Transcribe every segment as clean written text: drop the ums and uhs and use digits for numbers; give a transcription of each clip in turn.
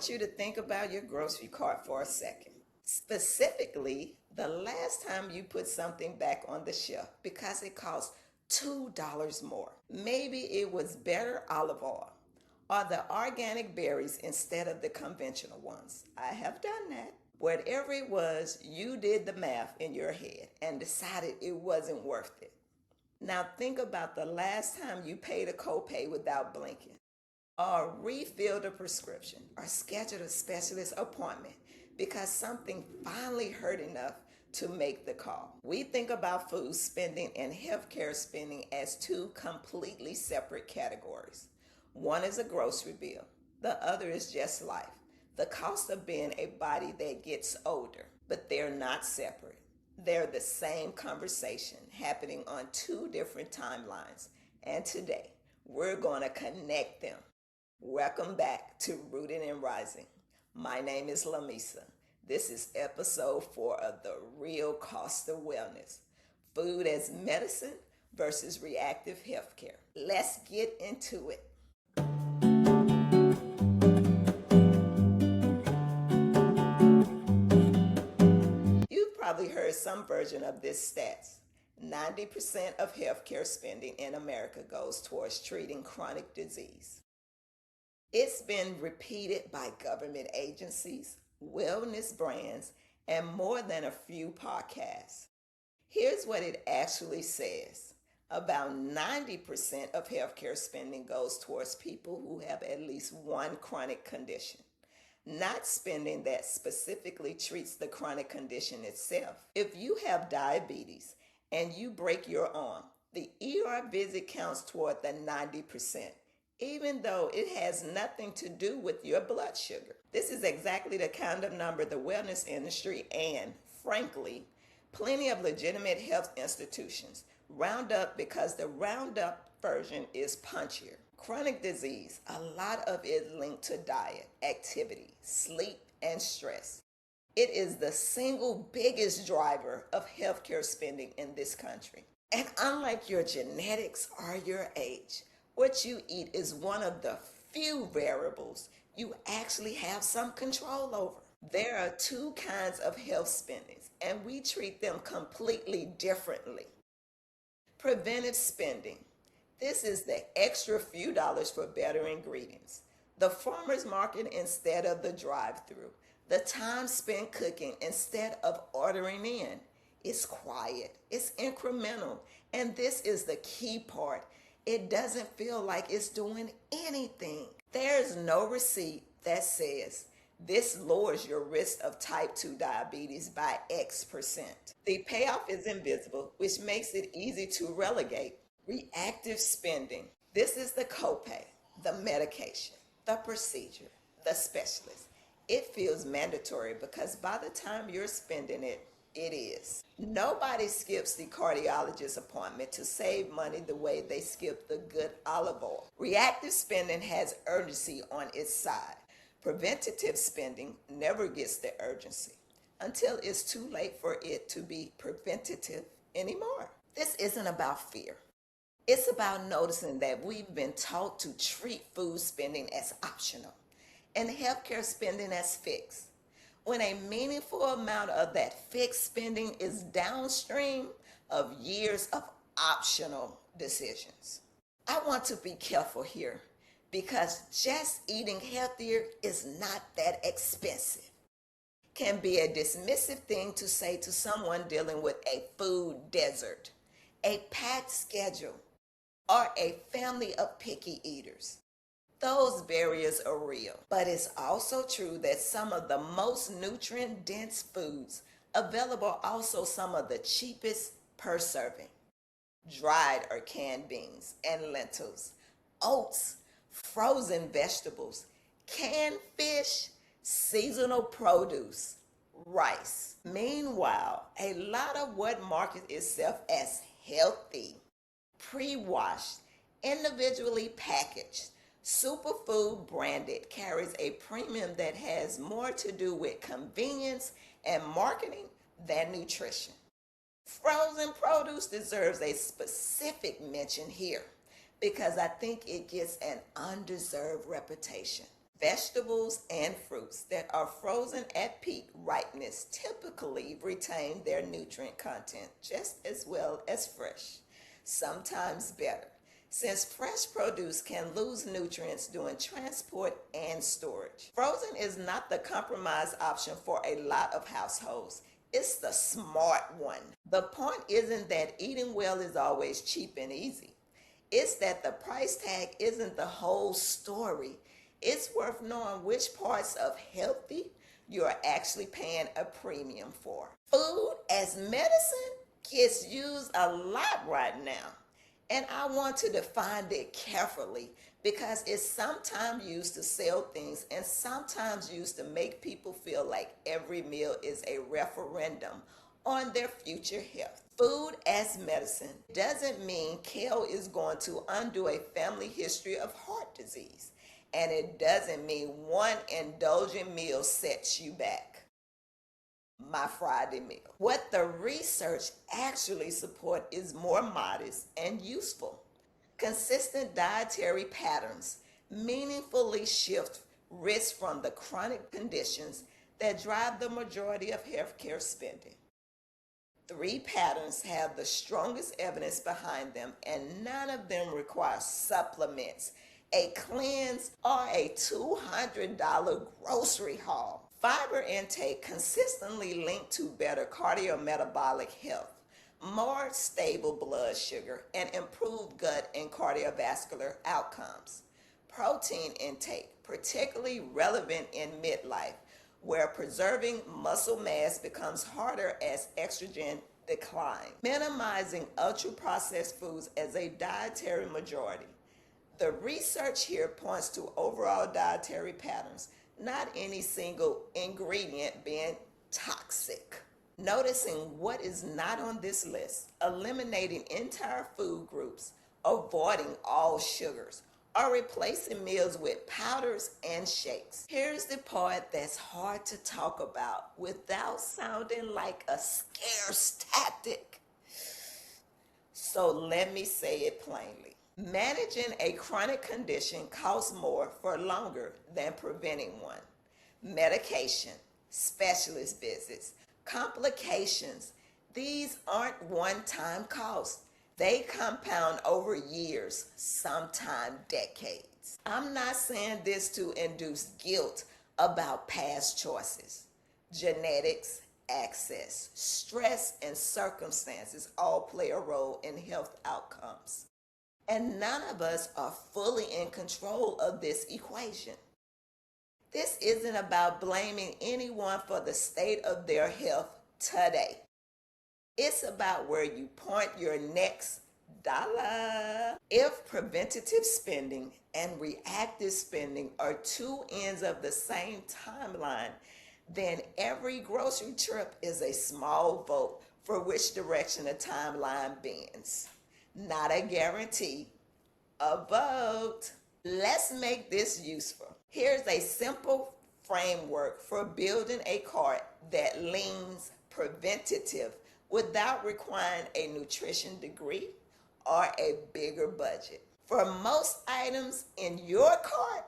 want you to think about your grocery cart for a second. Specifically, the last time you put something back on the shelf because it cost $2 more. Maybe it was better olive oil or the organic berries instead of the conventional ones. I have done that. Whatever it was, you did the math in your head and decided it wasn't worth it. Now think about the last time you paid a copay without blinking, or refilled a prescription, or scheduled a specialist appointment because something finally hurt enough to make the call. We think about food spending and healthcare spending as two completely separate categories. One is a grocery bill, the other is just life, the cost of being a body that gets older, but they're not separate. They're the same conversation happening on two different timelines, and today we're going to connect them. Welcome back to Rooted and Rising. My name is Lamisa. This is episode 4 of The Real Cost of Wellness, Food as Medicine versus Reactive Healthcare. Let's get into it. You've probably heard some version of this stats. 90% of healthcare spending in America goes towards treating chronic disease. It's been repeated by government agencies, wellness brands, and more than a few podcasts. Here's what it actually says. About 90% of healthcare spending goes towards people who have at least one chronic condition, not spending that specifically treats the chronic condition itself. If you have diabetes and you break your arm, the ER visit counts toward the 90%. Even though it has nothing to do with your blood sugar. This is exactly the kind of number the wellness industry and, frankly, plenty of legitimate health institutions round up because the roundup version is punchier. Chronic disease, a lot of it linked to diet, activity, sleep, and stress. It is the single biggest driver of healthcare spending in this country. And unlike your genetics or your age, what you eat is one of the few variables you actually have some control over. There are two kinds of health spendings, and we treat them completely differently. Preventive spending. This is the extra few dollars for better ingredients. The farmer's market instead of the drive-thru. The time spent cooking instead of ordering in. It's quiet, it's incremental, and this is the key part. It doesn't feel like it's doing anything. There's no receipt that says this lowers your risk of type 2 diabetes by X%. The payoff is invisible, which makes it easy to relegate. Reactive spending. This is the copay, the medication, the procedure, the specialist. It feels mandatory because by the time you're spending it, it is. Nobody skips the cardiologist appointment to save money the way they skip the good olive oil. Reactive spending has urgency on its side. Preventative spending never gets the urgency until it's too late for it to be preventative anymore. This isn't about fear. It's about noticing that we've been taught to treat food spending as optional and healthcare spending as fixed, when a meaningful amount of that fixed spending is downstream of years of optional decisions. I want to be careful here because just eating healthier is not that expensive. Can be a dismissive thing to say to someone dealing with a food desert, a packed schedule, or a family of picky eaters. Those barriers are real, but it's also true that some of the most nutrient-dense foods available are also some of the cheapest per serving. Dried or canned beans and lentils, oats, frozen vegetables, canned fish, seasonal produce, rice. Meanwhile, a lot of what markets itself as healthy, pre-washed, individually packaged, superfood branded carries a premium that has more to do with convenience and marketing than nutrition. Frozen produce deserves a specific mention here because I think it gets an undeserved reputation. Vegetables and fruits that are frozen at peak ripeness typically retain their nutrient content just as well as fresh, sometimes better, since fresh produce can lose nutrients during transport and storage. Frozen is not the compromise option for a lot of households. It's the smart one. The point isn't that eating well is always cheap and easy. It's that the price tag isn't the whole story. It's worth knowing which parts of healthy you're actually paying a premium for. Food as medicine gets used a lot right now. And I want to define it carefully because it's sometimes used to sell things and sometimes used to make people feel like every meal is a referendum on their future health. Food as medicine doesn't mean kale is going to undo a family history of heart disease. And it doesn't mean one indulgent meal sets you back. My Friday meal. What the research actually support is more modest and useful. Consistent dietary patterns meaningfully shift risk from the chronic conditions that drive the majority of healthcare spending. 3 patterns have the strongest evidence behind them, and none of them require supplements, a cleanse, or a $200 grocery haul. Fiber intake consistently linked to better cardiometabolic health, more stable blood sugar, and improved gut and cardiovascular outcomes. Protein intake, particularly relevant in midlife, where preserving muscle mass becomes harder as estrogen declines. Minimizing ultra-processed foods as a dietary majority. The research here points to overall dietary patterns, not any single ingredient being toxic. Noticing what is not on this list, eliminating entire food groups, avoiding all sugars, or replacing meals with powders and shakes. Here's the part that's hard to talk about without sounding like a scarce tactic. So let me say it plainly. Managing a chronic condition costs more for longer than preventing one. Medication, specialist visits, complications, these aren't one-time costs. They compound over years, sometimes decades. I'm not saying this to induce guilt about past choices. Genetics, access, stress, and circumstances all play a role in health outcomes. And none of us are fully in control of this equation. This isn't about blaming anyone for the state of their health today. It's about where you point your next dollar. If preventative spending and reactive spending are 2 ends of the same timeline, then every grocery trip is a small vote for which direction the timeline bends. Not a guarantee, a vote. Let's make this useful. Here's a simple framework for building a cart that leans preventative without requiring a nutrition degree or a bigger budget. For most items in your cart,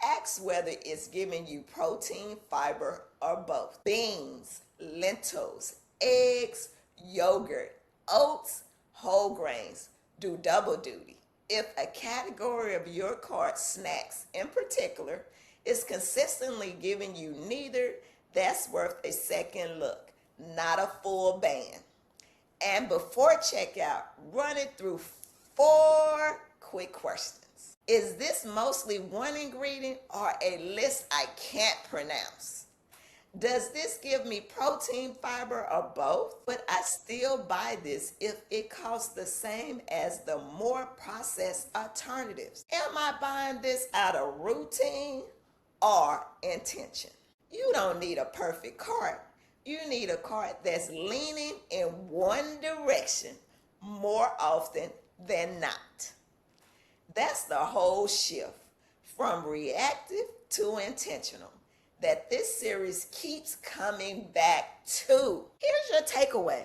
ask whether it's giving you protein, fiber, or both. Beans, lentils, eggs, yogurt, oats, whole grains do double duty. If a category of your cart, snacks in particular, is consistently giving you neither, that's worth a second look, not a full ban. And before checkout, run it through 4 quick questions. Is this mostly one ingredient or a list I can't pronounce? Does this give me protein, fiber, or both? But I still buy this if it costs the same as the more processed alternatives. Am I buying this out of routine or intention? You don't need a perfect cart. You need a cart that's leaning in one direction more often than not. That's the whole shift from reactive to intentional that this series keeps coming back to. Here's your takeaway.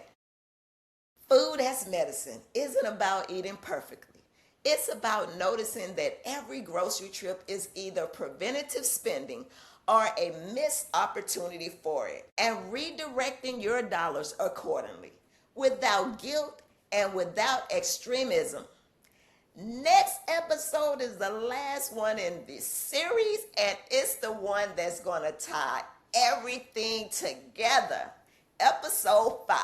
Food as medicine isn't about eating perfectly. It's about noticing that every grocery trip is either preventative spending or a missed opportunity for it, and redirecting your dollars accordingly without guilt and without extremism. Next episode is the last one in this series, and it's the one that's going to tie everything together. Episode 5,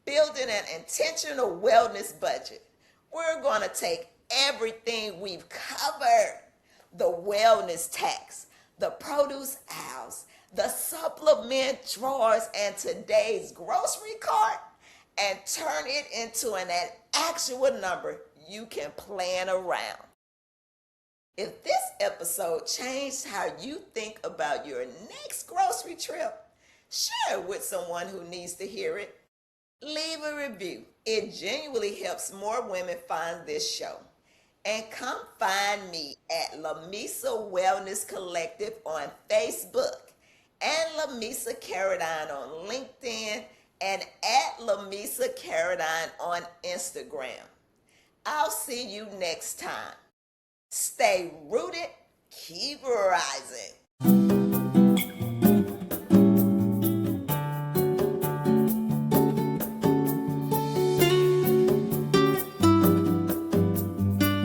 Building an Intentional Wellness Budget. We're going to take everything we've covered: the wellness tax, the produce aisles, the supplement drawers, and today's grocery cart, and turn it into an actual number you can plan around. If this episode changed how you think about your next grocery trip, share it with someone who needs to hear it. Leave a review. It genuinely helps more women find this show. And come find me at Lamisa Wellness Collective on Facebook, and Lamisa Caradine on LinkedIn, and at Lamisa Caradine on Instagram. I'll see you next time. Stay rooted, keep rising.